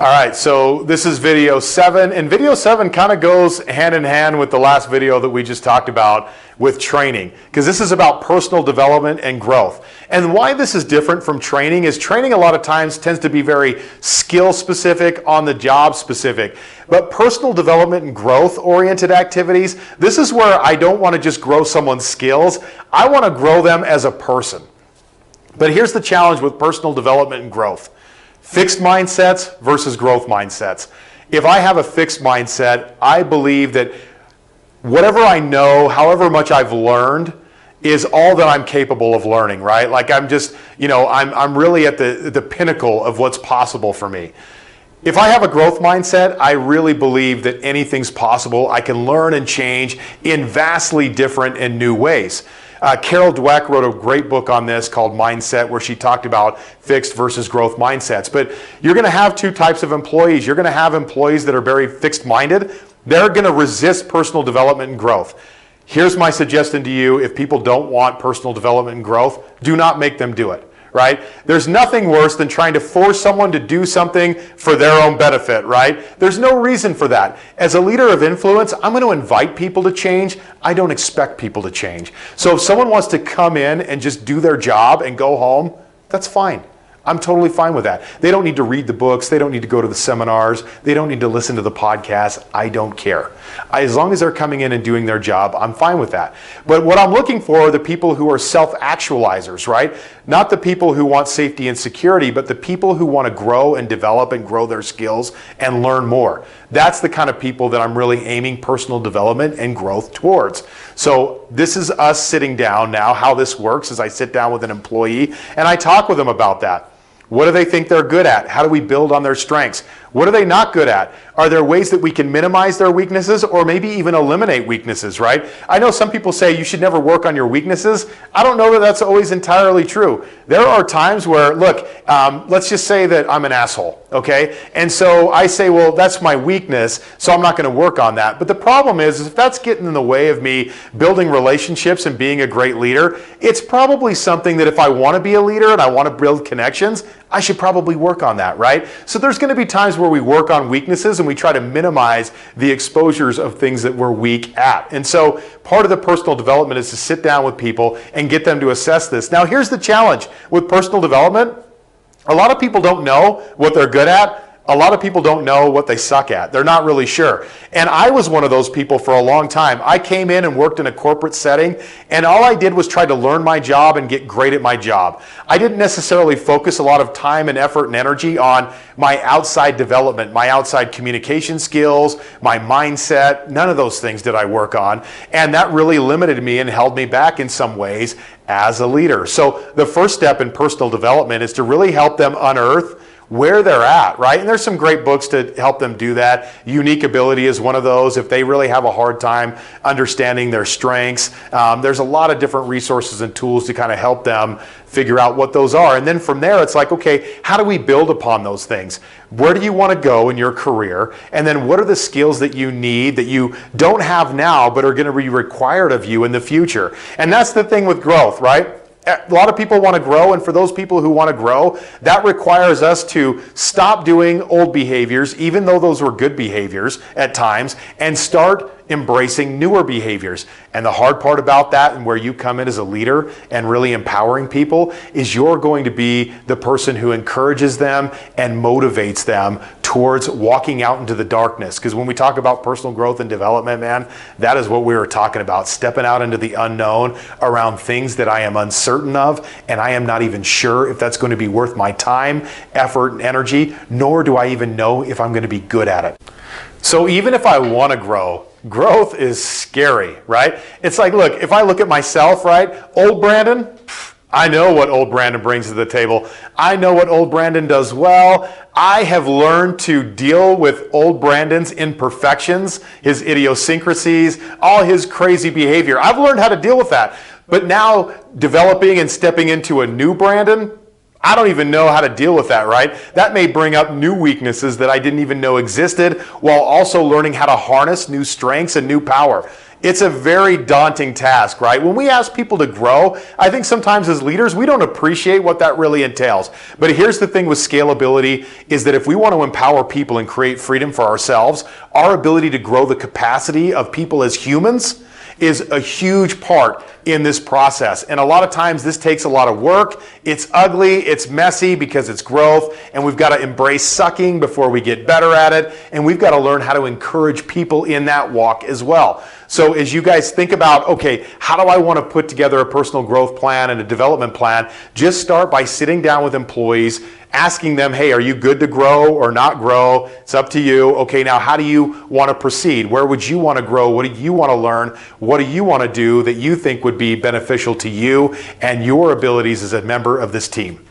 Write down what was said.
All right, so this is video 7, and video 7 kind of goes hand in hand with the last video that we just talked about with training, because this is about personal development and growth. And why this is different from training is training a lot of times tends to be very skill specific, on the job specific. But personal development and growth oriented activities, this is where I don't want to just grow someone's skills, I want to grow them as a person. But here's the challenge with personal development and growth. Fixed mindsets versus growth mindsets. If I have a fixed mindset, I believe that whatever I know, however much I've learned, is all that I'm capable of learning, right? Like I'm just, I'm really at the pinnacle of what's possible for me. If I have a growth mindset, I really believe that anything's possible. I can learn and change in vastly different and new ways. Carol Dweck wrote a great book on this called Mindset, where she talked about fixed versus growth mindsets. But you're going to have two types of employees. You're going to have employees that are very fixed-minded. They're going to resist personal development and growth. Here's my suggestion to you: if people don't want personal development and growth, do not make them do it. Right? There's nothing worse than trying to force someone to do something for their own benefit, right? There's no reason for that. As a leader of influence, I'm going to invite people to change. I don't expect people to change. So if someone wants to come in and just do their job and go home, that's fine. I'm totally fine with that. They don't need to read the books. They don't need to go to the seminars. They don't need to listen to the podcasts. I don't care. As long as they're coming in and doing their job, I'm fine with that. But what I'm looking for are the people who are self-actualizers, right? Not the people who want safety and security, but the people who want to grow and develop and grow their skills and learn more. That's the kind of people that I'm really aiming personal development and growth towards. So this is us sitting down now. How this works is I sit down with an employee and I talk with them about that. What do they think they're good at? How do we build on their strengths? What are they not good at? Are there ways that we can minimize their weaknesses or maybe even eliminate weaknesses, right? I know some people say you should never work on your weaknesses. I don't know that that's always entirely true. There are times where, look, let's just say that I'm an asshole, okay? And so I say, well, that's my weakness, so I'm not going to work on that. But the problem is if that's getting in the way of me building relationships and being a great leader, it's probably something that if I want to be a leader and I want to build connections, I should probably work on that, right? So there's going to be times where we work on weaknesses and we try to minimize the exposures of things that we're weak at. And so part of the personal development is to sit down with people and get them to assess this. Now, here's the challenge with personal development. A lot of people don't know what they're good at. A lot of people don't know what they suck at. They're not really sure. And I was one of those people for a long time. I came in and worked in a corporate setting, and all I did was try to learn my job and get great at my job. I didn't necessarily focus a lot of time and effort and energy on my outside development, my outside communication skills, my mindset. None of those things did I work on. And that really limited me and held me back in some ways as a leader. So the first step in personal development is to really help them unearth where they're at, right? And there's some great books to help them do that. Unique Ability is one of those. If they really have a hard time understanding their strengths, there's a lot of different resources and tools to kind of help them figure out what those are. And then from there, it's like, okay, how do we build upon those things? Where do you want to go in your career? And then what are the skills that you need that you don't have now but are going to be required of you in the future? And that's the thing with growth, right? A lot of people want to grow, and for those people who want to grow, that requires us to stop doing old behaviors, even though those were good behaviors at times, and start embracing newer behaviors. And the hard part about that, and where you come in as a leader and really empowering people, is you're going to be the person who encourages them and motivates them towards walking out into the darkness. Because when we talk about personal growth and development, man, that is what we were talking about, stepping out into the unknown around things that I am uncertain of, and I am not even sure if that's going to be worth my time, effort, and energy, nor do I even know if I'm going to be good at it. So even if I want to grow, growth is scary, right? It's like, look, if I look at myself, right, old Brandon, I know what old Brandon brings to the table. I know what old Brandon does well. I have learned to deal with old Brandon's imperfections, his idiosyncrasies, all his crazy behavior. I've learned how to deal with that. But now developing and stepping into a new Brandon, I don't even know how to deal with that, right? That may bring up new weaknesses that I didn't even know existed, while also learning how to harness new strengths and new power. It's a very daunting task, right? When we ask people to grow, I think sometimes as leaders, we don't appreciate what that really entails. But here's the thing with scalability is that if we want to empower people and create freedom for ourselves, our ability to grow the capacity of people as humans is a huge part in this process. And a lot of times this takes a lot of work. It's ugly, it's messy because it's growth, and we've got to embrace sucking before we get better at it. And we've got to learn how to encourage people in that walk as well. So as you guys think about, okay, how do I want to put together a personal growth plan and a development plan? Just start by sitting down with employees, asking them, hey, are you good to grow or not grow? It's up to you. Okay, now how do you want to proceed? Where would you want to grow? What do you want to learn? What do you want to do that you think would be beneficial to you and your abilities as a member of this team?